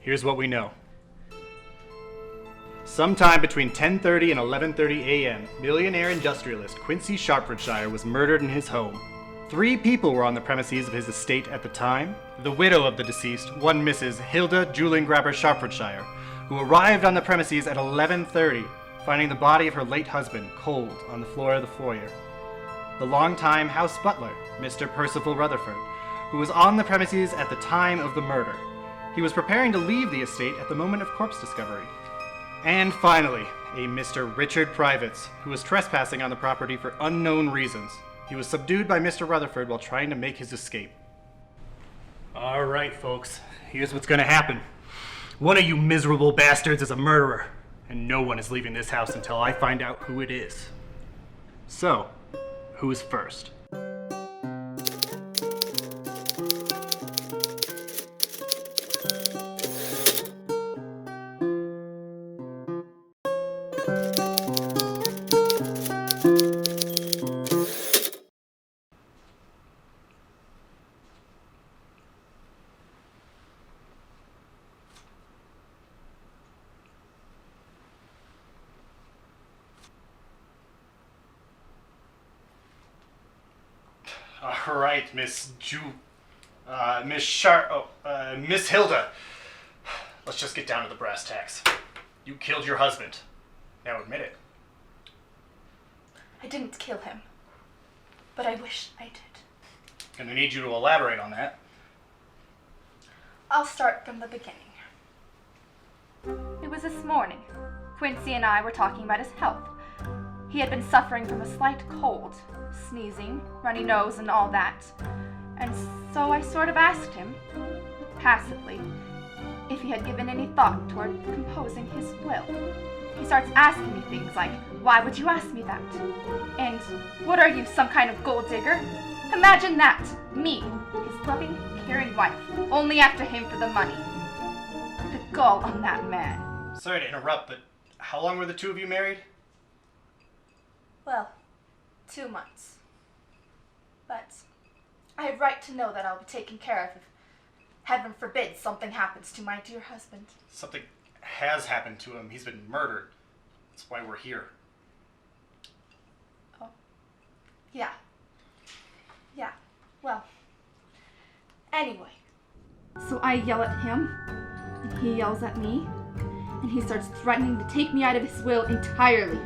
here's what we know. Sometime between 10:30 and 11:30 a.m., millionaire industrialist Quincy Sharpfordshire was murdered in his home. 3 people were on the premises of his estate at the time. The widow of the deceased, one Mrs. Hilda Julian-Grabber Sharpfordshire, who arrived on the premises at 11:30, finding the body of her late husband cold on the floor of the foyer. The longtime house butler, Mr. Percival Rutherford, who was on the premises at the time of the murder. He was preparing to leave the estate at the moment of corpse discovery. And finally, a Mr. Richard Privets, who was trespassing on the property for unknown reasons. He was subdued by Mr. Rutherford while trying to make his escape. All right, folks, here's what's gonna happen. One of you miserable bastards is a murderer, and no one is leaving this house until I find out who it is. So, who is first? All right, Miss Hilda. Let's just get down to the brass tacks. You killed your husband. Now admit it. I didn't kill him, but I wish I did. And I need you to elaborate on that. I'll start from the beginning. It was this morning. Quincy and I were talking about his health. He had been suffering from a slight cold, sneezing, runny nose, and all that. And so I sort of asked him, passively, if he had given any thought toward composing his will. He starts asking me things like, why would you ask me that? And what are you, some kind of gold digger? Imagine that! Me, his loving, caring wife, only after him for the money. The gall on that man. Sorry to interrupt, but how long were the two of you married? Well, 2 months. But I have right to know that I'll be taken care of if, heaven forbid, something happens to my dear husband. Something has happened to him. He's been murdered. That's why we're here. Oh. Yeah. Yeah. Well. Anyway. So I yell at him, and he yells at me, and he starts threatening to take me out of his will entirely.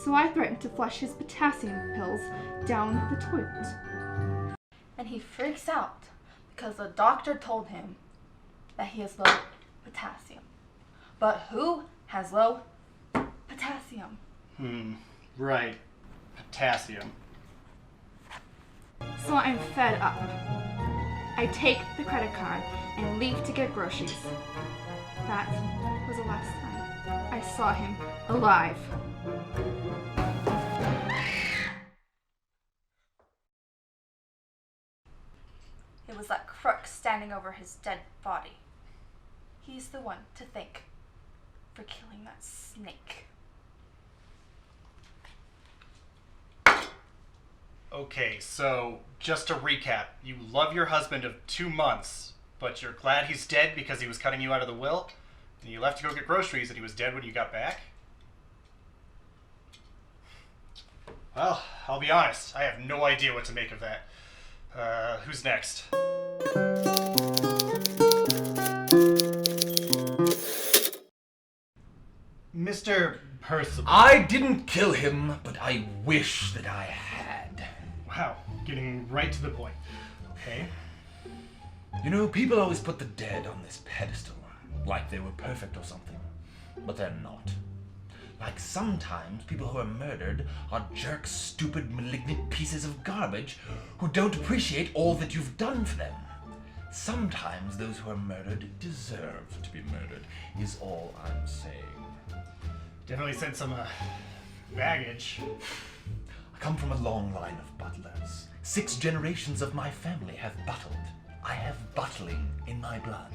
So I threatened to flush his potassium pills down the toilet. And he freaks out because the doctor told him that he has low potassium. But who has low potassium? Right. Potassium. So I'm fed up. I take the credit card and leave to get groceries. That was the last time I saw him alive. It was that crook standing over his dead body. He's the one to thank for killing that snake. Okay, so just to recap, you love your husband of 2 months, but you're glad he's dead because he was cutting you out of the will, and you left to go get groceries and he was dead when you got back? Well, I'll be honest, I have no idea what to make of that. Who's next? Mr. Percival. I didn't kill him, but I wish that I had. Wow, getting right to the point. Okay. You know, people always put the dead on this pedestal, like they were perfect or something. But they're not. Like sometimes people who are murdered are jerks, stupid, malignant pieces of garbage who don't appreciate all that you've done for them. Sometimes those who are murdered deserve to be murdered, is all I'm saying. Definitely sent some, baggage. I come from a long line of butlers. 6 generations of my family have buttled. I have buttling in my blood.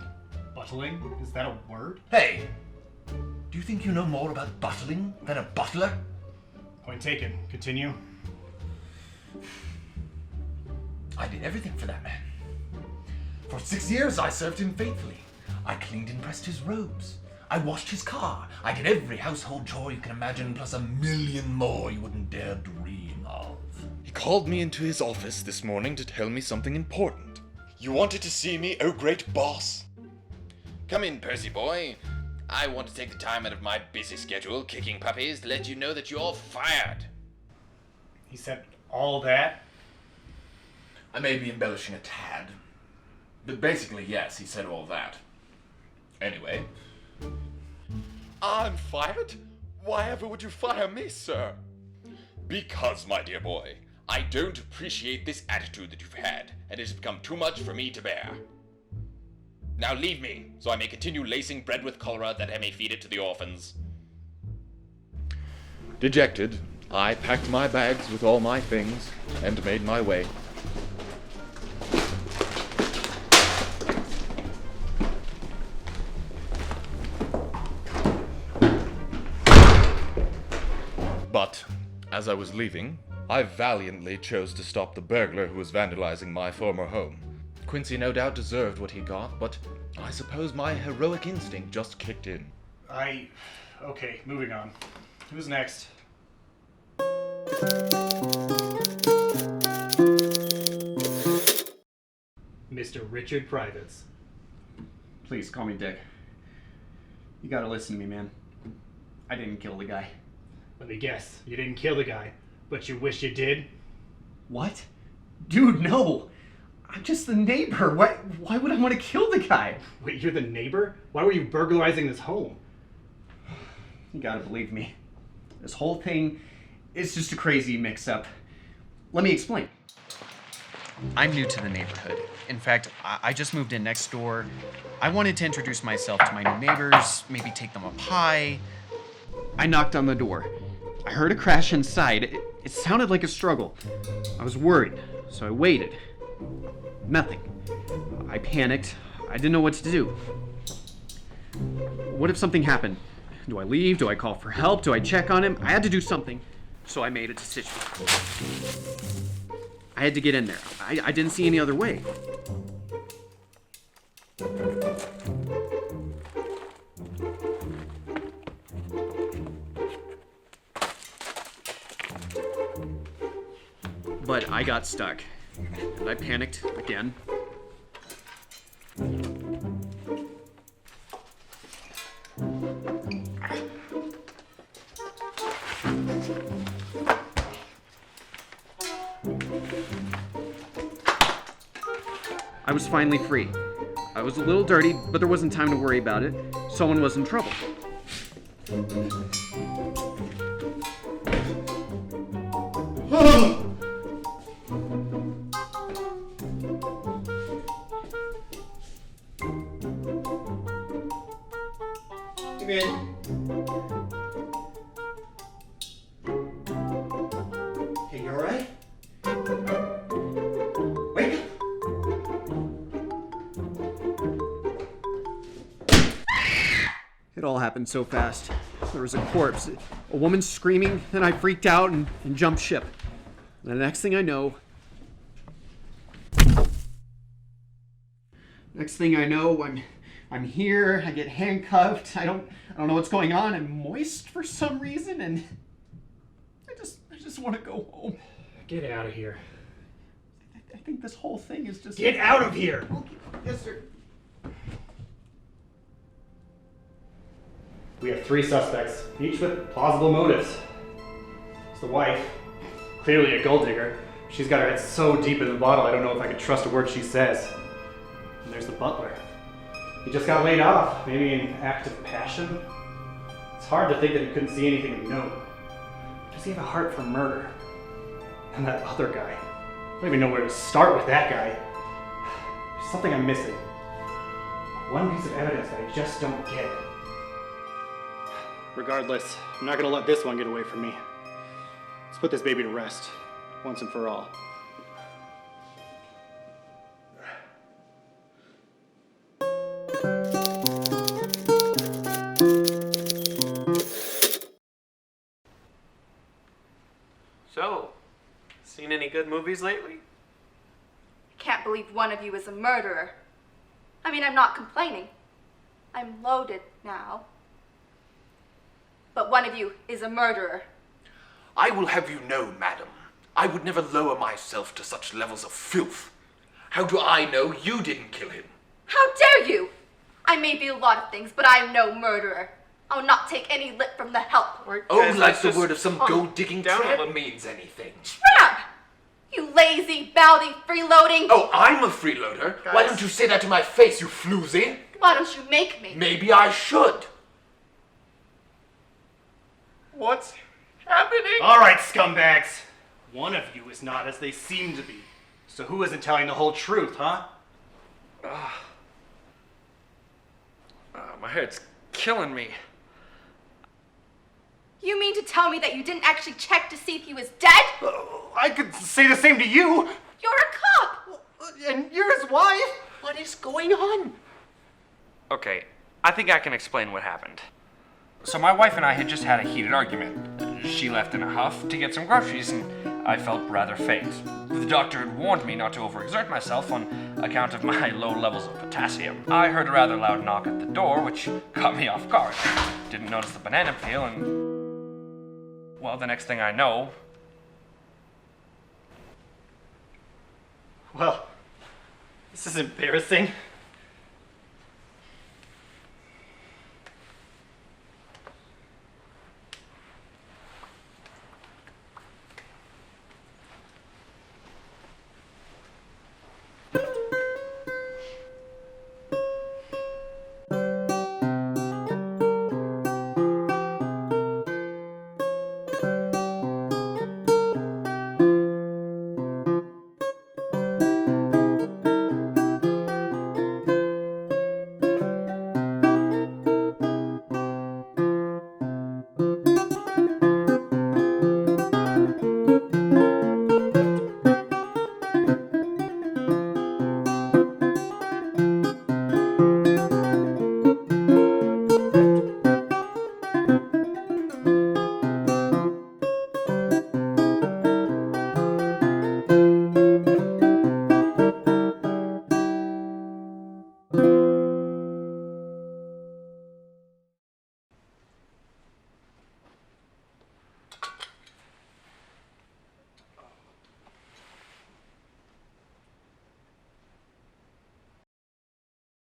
Buttling? Is that a word? Hey! Do you think you know more about buttling than a butler? Point taken. Continue. I did everything for that man. For 6 years I served him faithfully. I cleaned and pressed his robes. I washed his car. I did every household chore you can imagine, plus 1,000,000 more you wouldn't dare dream of. He called me into his office this morning to tell me something important. You wanted to see me, oh great boss? Come in, Percy boy. I want to take the time out of my busy schedule kicking puppies to let you know that you're fired. He said all that? I may be embellishing a tad. But basically, yes, he said all that. Anyway. I'm fired? Why ever would you fire me, sir? Because, my dear boy, I don't appreciate this attitude that you've had, and it has become too much for me to bear. Now leave me, so I may continue lacing bread with cholera that I may feed it to the orphans. Dejected, I packed my bags with all my things and made my way. But, as I was leaving, I valiantly chose to stop the burglar who was vandalizing my former home. Quincy no doubt deserved what he got, but I suppose my heroic instinct just kicked in. Okay, moving on. Who's next? Mr. Richard Privates. Please, call me Dick. You gotta listen to me, man. I didn't kill the guy. Let me guess, you didn't kill the guy, but you wish you did? What? Dude, no! I'm just the neighbor. Why would I want to kill the guy? Wait, you're the neighbor? Why were you burglarizing this home? You gotta believe me. This whole thing is just a crazy mix-up. Let me explain. I'm new to the neighborhood. In fact, I just moved in next door. I wanted to introduce myself to my new neighbors, maybe take them a pie. I knocked on the door. I heard a crash inside. It sounded like a struggle. I was worried, so I waited. Nothing. I panicked. I didn't know what to do. What if something happened? Do I leave? Do I call for help? Do I check on him? I had to do something, so I made a decision. I had to get in there. I didn't see any other way. But I got stuck, and I panicked again. I was finally free. I was a little dirty, but there wasn't time to worry about it. Someone was in trouble. Come in. Hey, you alright? Wake up! It all happened so fast. There was a corpse, a woman screaming, then I freaked out and jumped ship. And the next thing I know, I'm here, I get handcuffed, I don't know what's going on, I'm moist for some reason, and I just want to go home. Get out of here. I think this whole thing is just... Get out of here! Okay. Yes, sir. We have 3 suspects, each with plausible motives. It's the wife, clearly a gold digger. She's got her head so deep in the bottle, I don't know if I could trust a word she says. And there's the butler. He just got laid off, maybe an act of passion. It's hard to think that he couldn't see anything of note. Does he have a heart for murder? And that other guy. I don't even know where to start with that guy. There's something I'm missing. One piece of evidence that I just don't get. Regardless, I'm not gonna let this one get away from me. Let's put this baby to rest, once and for all. So, seen any good movies lately? Can't believe one of you is a murderer. I mean, I'm not complaining. I'm loaded now. But one of you is a murderer. I will have you know, madam, I would never lower myself to such levels of filth. How do I know you didn't kill him? How dare you! I may be a lot of things, but I'm no murderer. I'll not take any lip from the help. Oh, Guys, like let's the just word of some calm gold-digging down a tramp little. means anything. Tramp! You lazy, mouthy, freeloading! Oh, I'm a freeloader? Why don't you say that to my face, you floozy? Why don't you make me? Maybe I should. What's happening? All right, scumbags. One of you is not as they seem to be. So who isn't telling the whole truth, huh? My head's killing me. You mean to tell me that you didn't actually check to see if he was dead? I could say the same to you. You're a cop! And you're his wife. What is going on? Okay, I think I can explain what happened. So my wife and I had just had a heated argument. She left in a huff to get some groceries, and I felt rather faint. The doctor had warned me not to overexert myself on account of my low levels of potassium. I heard a rather loud knock at the door, which caught me off guard. Didn't notice the banana peel, and... well, the next thing I know... Well, this is embarrassing.